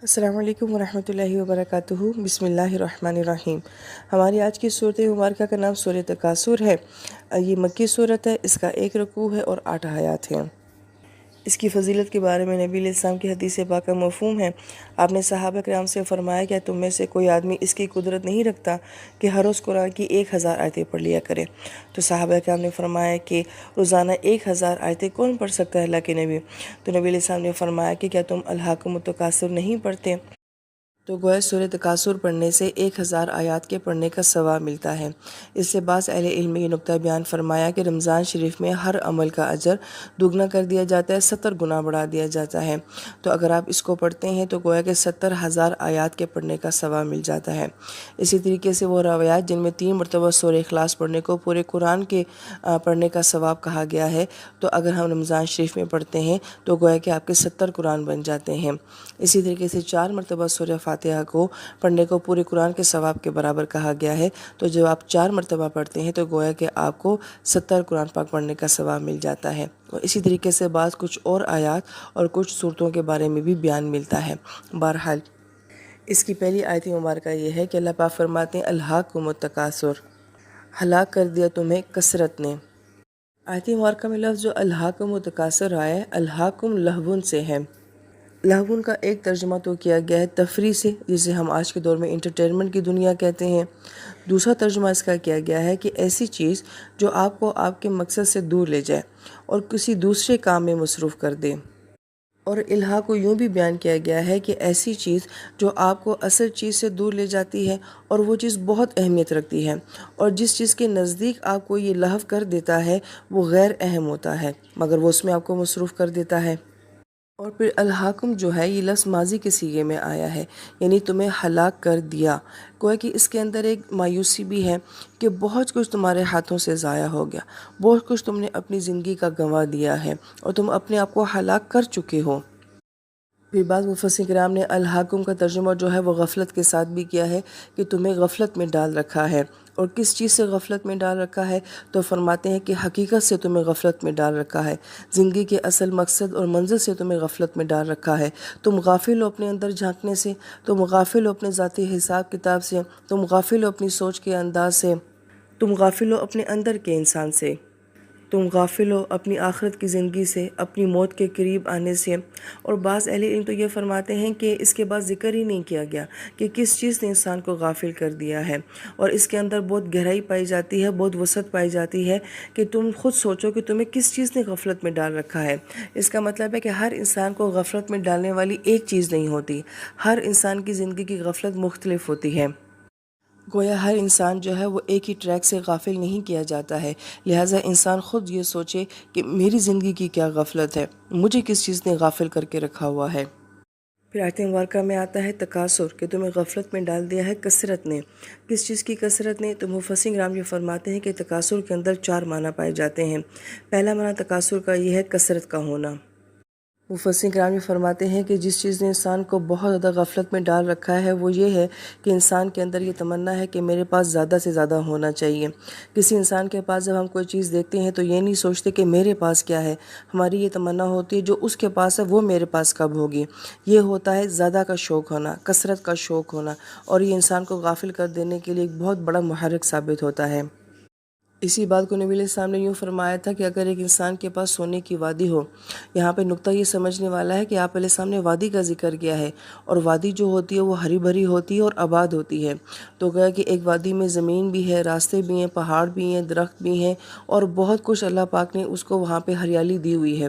السلام علیکم ورحمۃ اللہ وبرکاتہ۔ بسم اللہ الرحمن الرحیم۔ ہماری آج کی صورت مبارکہ کا نام سورۃ تکاثر ہے۔ یہ مکی صورت ہے، اس کا 1 رکوع ہے اور 8 آیات ہیں۔ اس کی فضیلت کے بارے میں نبی علیہ السلام کی حدیث پاکہ مفہوم ہے۔ آپ نے صحابہ کرام سے فرمایا کہ تم میں سے کوئی آدمی اس کی قدرت نہیں رکھتا کہ ہر روز قرآن کی 1000 آیتیں پڑھ لیا کرے؟ تو صحابہ کرام نے فرمایا کہ روزانہ 1000 آیتیں کون پڑھ سکتا ہے اللہ کے نبی؟ تو نبی علیہ السلام نے فرمایا کہ کیا تم الہاکم التکاثر نہیں پڑھتے؟ تو گویا سورۃ تکاثر پڑھنے سے 1000 آیات کے پڑھنے کا ثواب ملتا ہے۔ اس سے بعض اہل علم نے یہ نقطہ بیان فرمایا کہ رمضان شریف میں ہر عمل کا اجر دگنا کر دیا جاتا ہے، 70 گنا بڑھا دیا جاتا ہے۔ تو اگر آپ اس کو پڑھتے ہیں تو گویا کہ 70,000 آیات کے پڑھنے کا ثواب مل جاتا ہے۔ اسی طریقے سے وہ روایات جن میں 3 مرتبہ سورہ اخلاص پڑھنے کو پورے قرآن کے پڑھنے کا ثواب کہا گیا ہے، تو اگر ہم رمضان شریف میں پڑھتے ہیں تو گویا کہ آپ کے 70 قرآن بن جاتے ہیں۔ اسی طریقے سے 4 مرتبہ سورہ فاتحہ کو پڑھنے کو پورے قرآن کے ثواب کے برابر کہا گیا ہے، تو جب آپ 4 مرتبہ پڑھتے ہیں تو گویا کہ آپ کو 70 قرآن پاک پڑھنے کا ثواب مل جاتا ہے۔ اور اسی طریقے سے بعض کچھ اور آیات اور کچھ صورتوں کے بارے میں بھی بیان ملتا ہے۔ بہرحال اس کی پہلی آیت مبارکہ یہ ہے کہ اللہ پاک فرماتے ہیں الہاکم التکاثر، ہلاک کر دیا تمہیں کثرت نے۔ آیت مبارکہ میں لفظ جو الہاکم التکاثر آیا ہے، الہاکم لہون سے ہے۔ لہون کا ایک ترجمہ تو کیا گیا ہے تفریح سے، جسے ہم آج کے دور میں انٹرٹینمنٹ کی دنیا کہتے ہیں۔ دوسرا ترجمہ اس کا کیا گیا ہے کہ ایسی چیز جو آپ کو آپ کے مقصد سے دور لے جائے اور کسی دوسرے کام میں مصروف کر دے۔ اور الہا کو یوں بھی بیان کیا گیا ہے کہ ایسی چیز جو آپ کو اصل چیز سے دور لے جاتی ہے اور وہ چیز بہت اہمیت رکھتی ہے، اور جس چیز کے نزدیک آپ کو یہ لہو کر دیتا ہے وہ غیر اہم ہوتا ہے مگر وہ اس میں آپ کو مصروف کر دیتا ہے۔ اور پھر الہاکم جو ہے یہ لفظ ماضی کے صیغے میں آیا ہے، یعنی تمہیں ہلاک کر دیا۔ گویا کہ اس کے اندر ایک مایوسی بھی ہے کہ بہت کچھ تمہارے ہاتھوں سے ضائع ہو گیا، بہت کچھ تم نے اپنی زندگی کا گنوا دیا ہے اور تم اپنے آپ کو ہلاک کر چکے ہو۔ پھر بعض مفسرین کرام نے الہاکم کا ترجمہ جو ہے وہ غفلت کے ساتھ بھی کیا ہے کہ تمہیں غفلت میں ڈال رکھا ہے۔ اور کس چیز سے غفلت میں ڈال رکھا ہے؟ تو فرماتے ہیں کہ حقیقت سے تمہیں غفلت میں ڈال رکھا ہے، زندگی کے اصل مقصد اور منزل سے تمہیں غفلت میں ڈال رکھا ہے۔ تم غافل ہو اپنے اندر جھانکنے سے، تم غافل ہو اپنے ذاتی حساب کتاب سے، تم غافل ہو اپنی سوچ کے انداز سے، تم غافل ہو اپنے اندر کے انسان سے، تم غافل ہو اپنی آخرت کی زندگی سے، اپنی موت کے قریب آنے سے۔ اور بعض اہل علم تو یہ فرماتے ہیں کہ اس کے بعد ذکر ہی نہیں کیا گیا کہ کس چیز نے انسان کو غافل کر دیا ہے، اور اس کے اندر بہت گہرائی پائی جاتی ہے، بہت وسعت پائی جاتی ہے کہ تم خود سوچو کہ تمہیں کس چیز نے غفلت میں ڈال رکھا ہے۔ اس کا مطلب ہے کہ ہر انسان کو غفلت میں ڈالنے والی ایک چیز نہیں ہوتی، ہر انسان کی زندگی کی غفلت مختلف ہوتی ہے۔ گویا ہر انسان جو ہے وہ ایک ہی ٹریک سے غافل نہیں کیا جاتا ہے، لہٰذا انسان خود یہ سوچے کہ میری زندگی کی کیا غفلت ہے، مجھے کس چیز نے غافل کر کے رکھا ہوا ہے۔ پھر آیت مبارکہ میں آتا ہے تکاثر، کہ تمہیں غفلت میں ڈال دیا ہے کثرت نے۔ کس چیز کی کثرت نے؟ تو مفسرین کرام یہ فرماتے ہیں کہ تکاثر کے اندر 4 معنی پائے جاتے ہیں۔ پہلا معنی تکاثر کا یہ ہے کثرت کا ہونا۔ مفسرین کرام یہ فرماتے ہیں کہ جس چیز نے انسان کو بہت زیادہ غفلت میں ڈال رکھا ہے وہ یہ ہے کہ انسان کے اندر یہ تمنا ہے کہ میرے پاس زیادہ سے زیادہ ہونا چاہیے۔ کسی انسان کے پاس جب ہم کوئی چیز دیکھتے ہیں تو یہ نہیں سوچتے کہ میرے پاس کیا ہے، ہماری یہ تمنا ہوتی ہے جو اس کے پاس ہے وہ میرے پاس کب ہوگی۔ یہ ہوتا ہے زیادہ کا شوق ہونا، کثرت کا شوق ہونا، اور یہ انسان کو غافل کر دینے کے لیے ایک بہت بڑا محرک ثابت ہوتا ہے۔ اسی بات کو نبی علیہ السلام نے یوں فرمایا تھا کہ اگر ایک انسان کے پاس سونے کی وادی ہو، یہاں پہ نقطہ یہ سمجھنے والا ہے کہ آپ علیہ السلام نے وادی کا ذکر کیا ہے، اور وادی جو ہوتی ہے وہ ہری بھری ہوتی ہے اور آباد ہوتی ہے۔ تو گویا کہ ایک وادی میں زمین بھی ہے، راستے بھی ہیں، پہاڑ بھی ہیں، درخت بھی ہیں، اور بہت کچھ اللہ پاک نے اس کو وہاں پہ ہریالی دی ہوئی ہے۔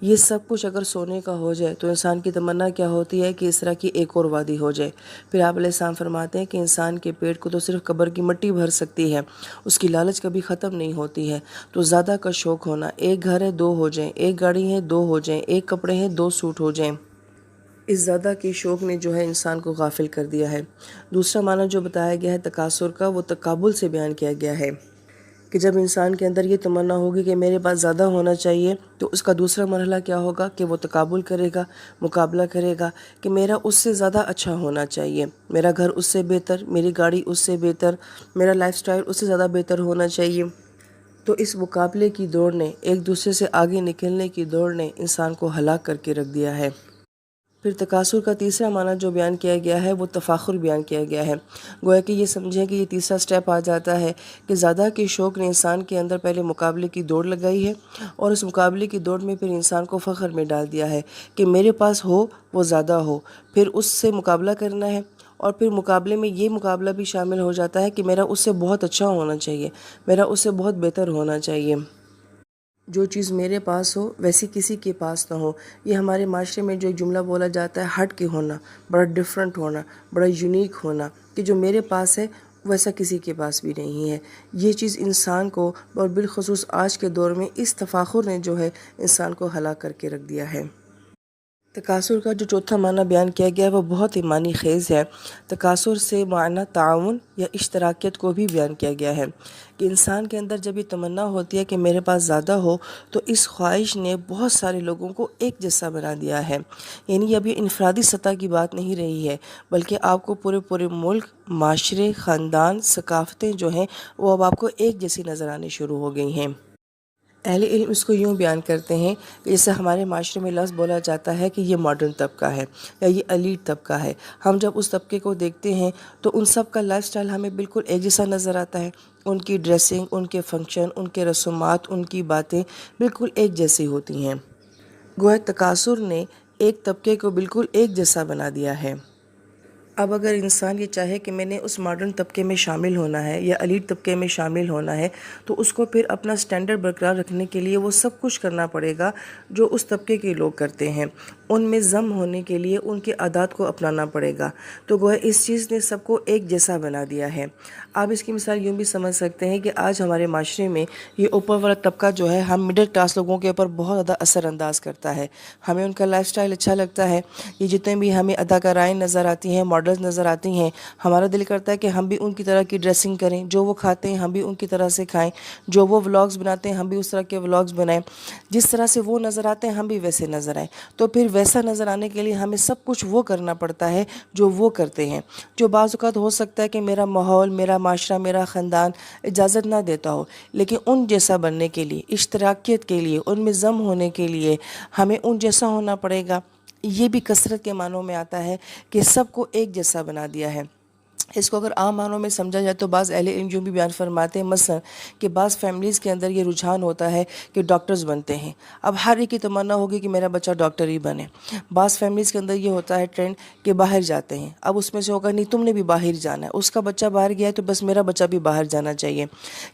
یہ سب کچھ اگر سونے کا ہو جائے تو انسان کی تمنا کیا ہوتی ہے کہ اس طرح کی ایک اور وادی ہو جائے۔ پھر آپ علیہ السلام فرماتے ہیں کہ انسان کے پیٹ کو تو صرف قبر کی مٹی بھر سکتی ہے، اس کی لالچ کبھی ختم نہیں ہوتی ہے۔ تو زیادہ کا شوق ہونا، ایک گھر ہے 2 ہو جائیں، ایک گاڑی ہے 2 ہو جائیں، ایک کپڑے ہیں 2 سوٹ ہو جائیں، اس زیادہ کے شوق نے جو ہے انسان کو غافل کر دیا ہے۔ دوسرا معنی جو بتایا گیا ہے تکاثر کا، وہ تکابل سے بیان کیا گیا ہے کہ جب انسان کے اندر یہ تمنا ہوگی کہ میرے پاس زیادہ ہونا چاہیے تو اس کا دوسرا مرحلہ کیا ہوگا کہ وہ تکابل کرے گا، مقابلہ کرے گا کہ میرا اس سے زیادہ اچھا ہونا چاہیے، میرا گھر اس سے بہتر، میری گاڑی اس سے بہتر، میرا لائف سٹائل اس سے زیادہ بہتر ہونا چاہیے۔ تو اس مقابلے کی دوڑ نے، ایک دوسرے سے آگے نکلنے کی دوڑ نے انسان کو ہلاک کر کے رکھ دیا ہے۔ پھر تکاثر کا تیسرا معنی جو بیان کیا گیا ہے وہ تفاخر بیان کیا گیا ہے۔ گویا کہ یہ سمجھیں کہ یہ تیسرا سٹیپ آ جاتا ہے کہ زیادہ کے شوق نے انسان کے اندر پہلے مقابلے کی دوڑ لگائی ہے، اور اس مقابلے کی دوڑ میں پھر انسان کو فخر میں ڈال دیا ہے کہ میرے پاس ہو وہ زیادہ ہو، پھر اس سے مقابلہ کرنا ہے، اور پھر مقابلے میں یہ مقابلہ بھی شامل ہو جاتا ہے کہ میرا اس سے بہت اچھا ہونا چاہیے، میرا اس سے بہت بہتر ہونا چاہیے، جو چیز میرے پاس ہو ویسی کسی کے پاس نہ ہو۔ یہ ہمارے معاشرے میں جو ایک جملہ بولا جاتا ہے ہٹ کے ہونا، بڑا ڈیفرنٹ ہونا، بڑا یونیک ہونا، کہ جو میرے پاس ہے ویسا کسی کے پاس بھی نہیں ہے۔ یہ چیز انسان کو، اور بالخصوص آج کے دور میں، اس تفاخر نے جو ہے انسان کو ہلاک کر کے رکھ دیا ہے۔ تکاثر کا جو چوتھا معنی بیان کیا گیا ہے وہ بہت ہی معنی خیز ہے۔ تکاثر سے معنی تعاون یا اشتراکیت کو بھی بیان کیا گیا ہے کہ انسان کے اندر جب یہ تمنا ہوتی ہے کہ میرے پاس زیادہ ہو، تو اس خواہش نے بہت سارے لوگوں کو ایک جیسا بنا دیا ہے۔ یعنی اب یہ انفرادی سطح کی بات نہیں رہی ہے، بلکہ آپ کو پورے ملک، معاشرے، خاندان، ثقافتیں جو ہیں وہ اب آپ کو ایک جیسی نظر آنے شروع ہو گئی ہیں۔ اہل علم اس کو یوں بیان کرتے ہیں کہ جیسے ہمارے معاشرے میں لفظ بولا جاتا ہے کہ یہ ماڈرن طبقہ ہے یا یہ ایلیٹ طبقہ ہے۔ ہم جب اس طبقے کو دیکھتے ہیں تو ان سب کا لائف سٹائل ہمیں بالکل ایک جیسا نظر آتا ہے، ان کی ڈریسنگ، ان کے فنکشن، ان کے رسومات، ان کی باتیں بالکل ایک جیسی ہوتی ہیں۔ گویا تکاثر نے ایک طبقے کو بالکل ایک جیسا بنا دیا ہے۔ اب اگر انسان یہ چاہے کہ میں نے اس ماڈرن طبقے میں شامل ہونا ہے یا ایلیٹ طبقے میں شامل ہونا ہے، تو اس کو پھر اپنا سٹینڈرڈ برقرار رکھنے کے لیے وہ سب کچھ کرنا پڑے گا جو اس طبقے کے لوگ کرتے ہیں۔ ان میں ضم ہونے کے لیے ان کے عادات کو اپنانا پڑے گا۔ تو گویا اس چیز نے سب کو ایک جیسا بنا دیا ہے۔ آپ اس کی مثال یوں بھی سمجھ سکتے ہیں کہ آج ہمارے معاشرے میں یہ اوپر والا طبقہ جو ہے ہم مڈل کلاس لوگوں کے اوپر بہت زیادہ اثر انداز کرتا ہے۔ ہمیں ان کا لائف سٹائل اچھا لگتا ہے، یہ جتنے بھی ہمیں اداکارائیں نظر آتی ہیں، ماڈلز نظر آتی ہیں، ہمارا دل کرتا ہے کہ ہم بھی ان کی طرح کی ڈریسنگ کریں، جو وہ کھاتے ہیں ہم بھی ان کی طرح سے کھائیں، جو وہ ولاگز بناتے ہیں ہم بھی اس طرح کے ولاگز بنائیں، جس طرح سے وہ نظر آتے ہیں ہم بھی ویسے نظر آئیں۔ تو پھر ویسا نظر آنے کے لیے ہمیں سب کچھ وہ کرنا پڑتا ہے جو وہ کرتے ہیں، جو بعض اوقات ہو سکتا ہے کہ میرا ماحول، میرا معاشرہ، میرا خاندان اجازت نہ دیتا ہو، لیکن ان جیسا بننے کے لیے، اشتراکیت کے لیے، ان میں ضم ہونے کے لیے ہمیں ان جیسا ہونا پڑے گا۔ یہ بھی کثرت کے معنوں میں آتا ہے کہ سب کو ایک جیسا بنا دیا ہے۔ اس کو اگر عام معنوں میں سمجھا جائے تو بعض اہل علم جو بھی بیان فرماتے ہیں مثلا کہ بعض فیملیز کے اندر یہ رجحان ہوتا ہے کہ ڈاکٹرز بنتے ہیں، اب ہر ایک کی تمنا ہوگی کہ میرا بچہ ڈاکٹر ہی بنے۔ بعض فیملیز کے اندر یہ ہوتا ہے ٹرینڈ کہ باہر جاتے ہیں، اب اس میں سے ہوگا نہیں تم نے بھی باہر جانا ہے، اس کا بچہ باہر گیا ہے تو بس میرا بچہ بھی باہر جانا چاہیے۔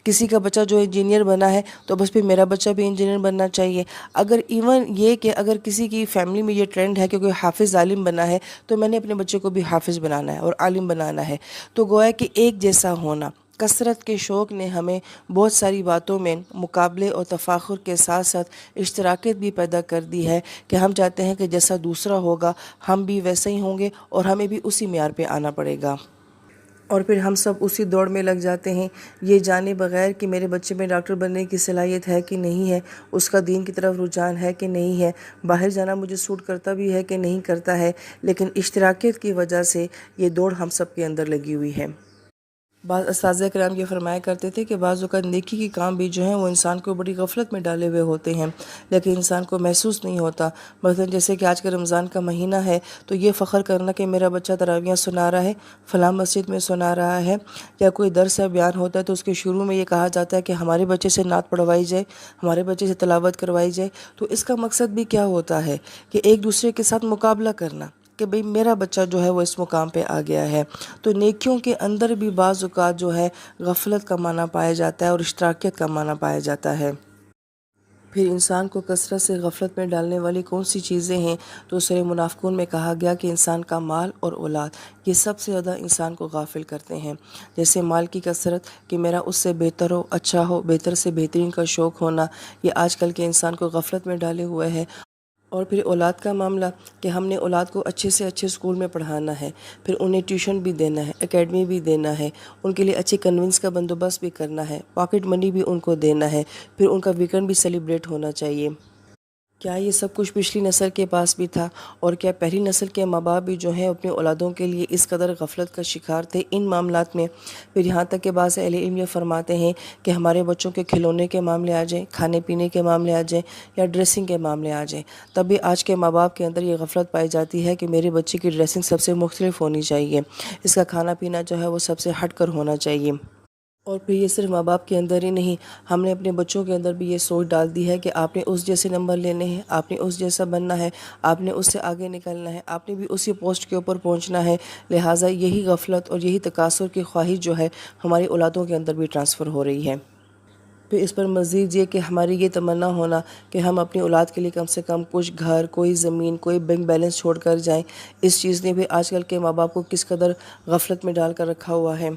کسی کا بچہ جو انجینئر بنا ہے تو بس پھر میرا بچہ بھی انجینئر بننا چاہیے۔ اگر ایون یہ کہ اگر کسی کی فیملی میں یہ ٹرینڈ ہے کہ کوئی حافظ عالم بنا ہے تو میں نے اپنے بچے کو بھی حافظ بنانا ہے اور عالم بنانا ہے۔ تو گویا کہ ایک جیسا ہونا، کثرت کے شوق نے ہمیں بہت ساری باتوں میں مقابلے اور تفاخر کے ساتھ ساتھ اشتراکیت بھی پیدا کر دی ہے کہ ہم چاہتے ہیں کہ جیسا دوسرا ہوگا ہم بھی ویسے ہی ہوں گے اور ہمیں بھی اسی معیار پہ آنا پڑے گا، اور پھر ہم سب اسی دوڑ میں لگ جاتے ہیں، یہ جانے بغیر کہ میرے بچے میں ڈاکٹر بننے کی صلاحیت ہے کہ نہیں ہے، اس کا دین کی طرف رجحان ہے کہ نہیں ہے، باہر جانا مجھے سوٹ کرتا بھی ہے کہ نہیں کرتا ہے، لیکن اشتراکیت کی وجہ سے یہ دوڑ ہم سب کے اندر لگی ہوئی ہے۔ بعض اساتذہ کرام یہ فرمایا کرتے تھے کہ بعض اوقات نیکی کے کام بھی جو ہیں وہ انسان کو بڑی غفلت میں ڈالے ہوئے ہوتے ہیں، لیکن انسان کو محسوس نہیں ہوتا۔ مثلا جیسے کہ آج کا رمضان کا مہینہ ہے تو یہ فخر کرنا کہ میرا بچہ تراویحیں سنا رہا ہے، فلاں مسجد میں سنا رہا ہے، یا کوئی درس یا بیان ہوتا ہے تو اس کے شروع میں یہ کہا جاتا ہے کہ ہمارے بچے سے نعت پڑھوائی جائے، ہمارے بچے سے تلاوت کروائی جائے، تو اس کا مقصد بھی کیا ہوتا ہے کہ ایک دوسرے کے ساتھ مقابلہ کرنا کہ بھئی میرا بچہ جو ہے وہ اس مقام پہ آ گیا ہے۔ تو نیکیوں کے اندر بھی بعض اوقات جو ہے غفلت کا معنی پایا جاتا ہے اور اشتراکیت کا معنی پایا جاتا ہے۔ پھر انسان کو کثرت سے غفلت میں ڈالنے والی کون سی چیزیں ہیں، تو سورہ منافقون میں کہا گیا کہ انسان کا مال اور اولاد یہ سب سے زیادہ انسان کو غافل کرتے ہیں۔ جیسے مال کی کثرت کہ میرا اس سے بہتر ہو، اچھا ہو، بہتر سے بہترین کا شوق ہونا، یہ آج کل کے انسان کو غفلت میں ڈالے ہوئے ہے۔ اور پھر اولاد کا معاملہ کہ ہم نے اولاد کو اچھے سے اچھے اسکول میں پڑھانا ہے، پھر انہیں ٹیوشن بھی دینا ہے، اکیڈمی بھی دینا ہے، ان کے لیے اچھے کنونس کا بندوبست بھی کرنا ہے، پاکٹ منی بھی ان کو دینا ہے، پھر ان کا ویکنڈ بھی سیلیبریٹ ہونا چاہیے۔ کیا یہ سب کچھ پچھلی نسل کے پاس بھی تھا؟ اور کیا پہلی نسل کے ماں باپ بھی جو ہیں اپنی اولادوں کے لیے اس قدر غفلت کا شکار تھے ان معاملات میں؟ پھر یہاں تک کہ بعض اہل علم یہ فرماتے ہیں کہ ہمارے بچوں کے کھلونے کے معاملے آ جائیں، کھانے پینے کے معاملے آ جائیں یا ڈریسنگ کے معاملے آ جائیں، تب بھی آج کے ماں باپ کے اندر یہ غفلت پائی جاتی ہے کہ میرے بچے کی ڈریسنگ سب سے مختلف ہونی چاہیے، اس کا کھانا پینا جو ہے وہ سب سے ہٹ کر ہونا چاہیے۔ اور پھر یہ صرف ماں باپ کے اندر ہی نہیں، ہم نے اپنے بچوں کے اندر بھی یہ سوچ ڈال دی ہے کہ آپ نے اس جیسے نمبر لینے ہیں، آپ نے اس جیسا بننا ہے، آپ نے اس سے آگے نکلنا ہے، آپ نے بھی اسی پوسٹ کے اوپر پہنچنا ہے، لہٰذا یہی غفلت اور یہی تکاثر کی خواہش جو ہے ہماری اولادوں کے اندر بھی ٹرانسفر ہو رہی ہے۔ پھر اس پر مزید یہ کہ ہماری یہ تمنا ہونا کہ ہم اپنی اولاد کے لیے کم سے کم کچھ گھر، کوئی زمین، کوئی بینک بیلنس چھوڑ کر جائیں، اس چیز نے بھی آج کل کے ماں باپ کو کس قدر غفلت میں ڈال کر رکھا ہوا ہے۔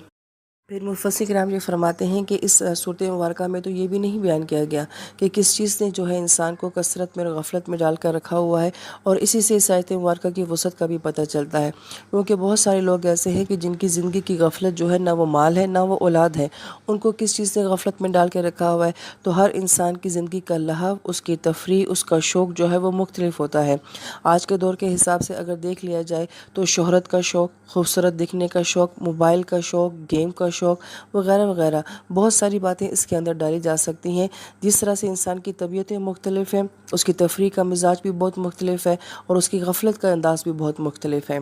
پھر مفسر کرام یہ فرماتے ہیں کہ اس صورت مبارکہ میں تو یہ بھی نہیں بیان کیا گیا کہ کس چیز نے جو ہے انسان کو کثرت میں اور غفلت میں ڈال کر رکھا ہوا ہے، اور اسی سے اس آیت مبارکہ کی وسعت کا بھی پتہ چلتا ہے، کیونکہ بہت سارے لوگ ایسے ہیں کہ جن کی زندگی کی غفلت جو ہے نہ وہ مال ہے نہ وہ اولاد ہے، ان کو کس چیز نے غفلت میں ڈال کے رکھا ہوا ہے۔ تو ہر انسان کی زندگی کا لہو، اس کی تفریح، اس کا شوق جو ہے وہ مختلف ہوتا ہے۔ آج کے دور کے حساب سے اگر دیکھ لیا جائے تو شہرت کا شوق، خوبصورت دکھنے کا شوق، موبائل کا شوق، گیم کا شوق وغیرہ وغیرہ، بہت ساری باتیں اس کے اندر ڈالی جا سکتی ہیں۔ جس طرح سے انسان کی طبیعتیں مختلف ہیں، اس کی تفریح کا مزاج بھی بہت مختلف ہے، اور اس کی غفلت کا انداز بھی بہت مختلف ہے۔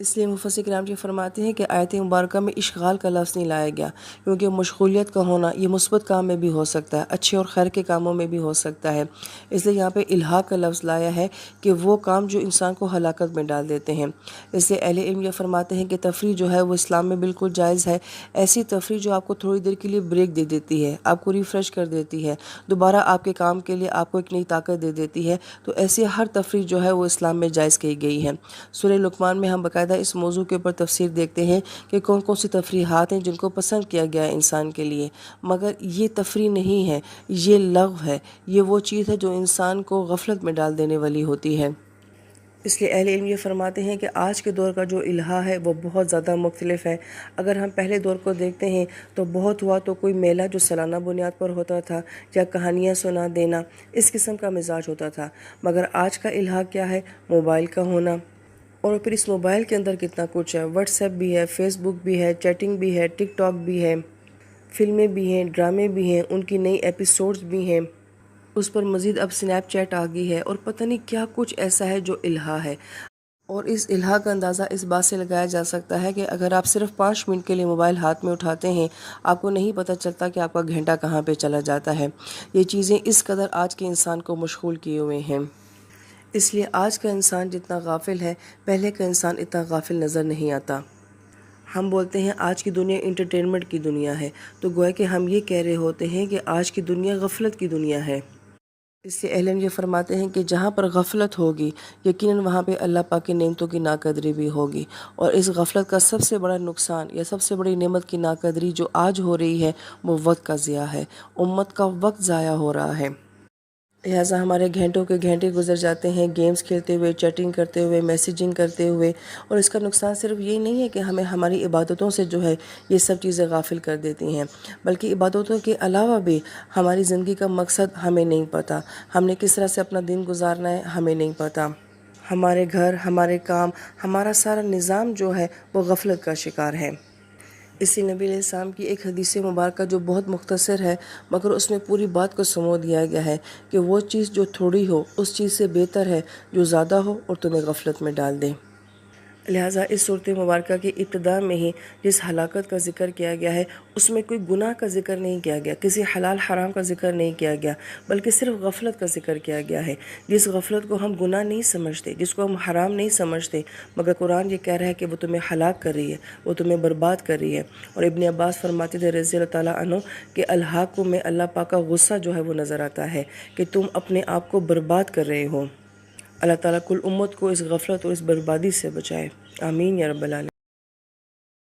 اس لیے مفسر کرام جی فرماتے ہیں کہ آیت مبارکہ میں اشغال کا لفظ نہیں لایا گیا، کیونکہ مشغولیت کا ہونا یہ مثبت کام میں بھی ہو سکتا ہے، اچھے اور خیر کے کاموں میں بھی ہو سکتا ہے۔ اس لیے یہاں پہ الہا کا لفظ لایا ہے کہ وہ کام جو انسان کو ہلاکت میں ڈال دیتے ہیں۔ اس لیے اہل علم یہ فرماتے ہیں کہ تفریح جو ہے وہ اسلام میں بالکل جائز ہے۔ ایسی تفریح جو آپ کو تھوڑی دیر کے لیے بریک دے دیتی ہے، آپ کو ریفریش کر دیتی ہے، دوبارہ آپ کے کام کے لیے آپ کو ایک نئی طاقت دے دیتی ہے، تو ایسی ہر تفریح جو ہے وہ اسلام میں جائز کہی گئی ہے۔ سورہ لقمان میں ہم باقاعدہ اس موضوع کے اوپر تفسیر دیکھتے ہیں کہ کون کون سی تفریحات ہیں جن کو پسند کیا گیا ہے انسان کے لیے، مگر یہ تفریح نہیں ہے، یہ لغو ہے، یہ وہ چیز ہے جو انسان کو غفلت میں ڈال دینے والی ہوتی ہے۔ اس لیے اہل علم یہ فرماتے ہیں کہ آج کے دور کا جو الہا ہے وہ بہت زیادہ مختلف ہے۔ اگر ہم پہلے دور کو دیکھتے ہیں تو بہت ہوا تو کوئی میلہ جو سالانہ بنیاد پر ہوتا تھا، یا کہانیاں سنا دینا، اس قسم کا مزاج ہوتا تھا، مگر آج کا الہا کیا ہے؟ موبائل کا ہونا، اور پھر اس موبائل کے اندر کتنا کچھ ہے، واٹس ایپ بھی ہے، فیس بک بھی ہے، چیٹنگ بھی ہے، ٹک ٹاک بھی ہے، فلمیں بھی ہیں، ڈرامے بھی ہیں، ان کی نئی ایپیسوڈز بھی ہیں، اس پر مزید اب سنیپ چیٹ آ گئی ہے، اور پتہ نہیں کیا کچھ ایسا ہے جو الہا ہے۔ اور اس الہا کا اندازہ اس بات سے لگایا جا سکتا ہے کہ اگر آپ صرف 5 منٹ کے لیے موبائل ہاتھ میں اٹھاتے ہیں، آپ کو نہیں پتہ چلتا کہ آپ کا گھنٹہ کہاں پہ چلا جاتا ہے۔ یہ چیزیں اس قدر آج کے انسان کو مشغول کیے ہوئے ہیں۔ اس لیے آج کا انسان جتنا غافل ہے، پہلے کا انسان اتنا غافل نظر نہیں آتا۔ ہم بولتے ہیں آج کی دنیا انٹرٹینمنٹ کی دنیا ہے، تو گویا کہ ہم یہ کہہ رہے ہوتے ہیں کہ آج کی دنیا غفلت کی دنیا ہے۔ اس سے اہل علم یہ فرماتے ہیں کہ جہاں پر غفلت ہوگی، یقیناً وہاں پہ اللہ پاک کی نعمتوں کی ناقدری بھی ہوگی، اور اس غفلت کا سب سے بڑا نقصان یا سب سے بڑی نعمت کی ناقدری جو آج ہو رہی ہے وہ وقت کا ضیاع ہے، امت کا وقت ضائع ہو رہا ہے۔ لہٰذا ہمارے گھنٹوں کے گھنٹے گزر جاتے ہیں گیمز کھیلتے ہوئے، چیٹنگ کرتے ہوئے، میسیجنگ کرتے ہوئے، اور اس کا نقصان صرف یہ نہیں ہے کہ ہمیں ہماری عبادتوں سے جو ہے یہ سب چیزیں غافل کر دیتی ہیں، بلکہ عبادتوں کے علاوہ بھی ہماری زندگی کا مقصد ہمیں نہیں پتہ، ہم نے کس طرح سے اپنا دن گزارنا ہے ہمیں نہیں پتہ، ہمارے گھر، ہمارے کام، ہمارا سارا نظام جو ہے وہ غفلت کا شکار ہے۔ اسی نبی علیہ السلام کی ایک حدیث مبارکہ جو بہت مختصر ہے، مگر اس میں پوری بات کو سمو دیا گیا ہے کہ وہ چیز جو تھوڑی ہو اس چیز سے بہتر ہے جو زیادہ ہو اور تمہیں غفلت میں ڈال دے۔ لہٰذا اس صورت مبارکہ کی ابتدا میں ہی جس ہلاکت کا ذکر کیا گیا ہے، اس میں کوئی گناہ کا ذکر نہیں کیا گیا، کسی حلال حرام کا ذکر نہیں کیا گیا، بلکہ صرف غفلت کا ذکر کیا گیا ہے۔ جس غفلت کو ہم گناہ نہیں سمجھتے، جس کو ہم حرام نہیں سمجھتے، مگر قرآن یہ کہہ رہا ہے کہ وہ تمہیں ہلاک کر رہی ہے، وہ تمہیں برباد کر رہی ہے۔ اور ابن عباس فرماتے تھے رضی اللہ تعالیٰ عنہ کہ الحاق میں اللہ پاک کا غصہ جو ہے وہ نظر آتا ہے کہ تم اپنے آپ کو برباد کر رہے ہو۔ اللہ تعالیٰ کل امت کو اس غفلت اور اس بربادی سے بچائے، آمین یا رب العالمین۔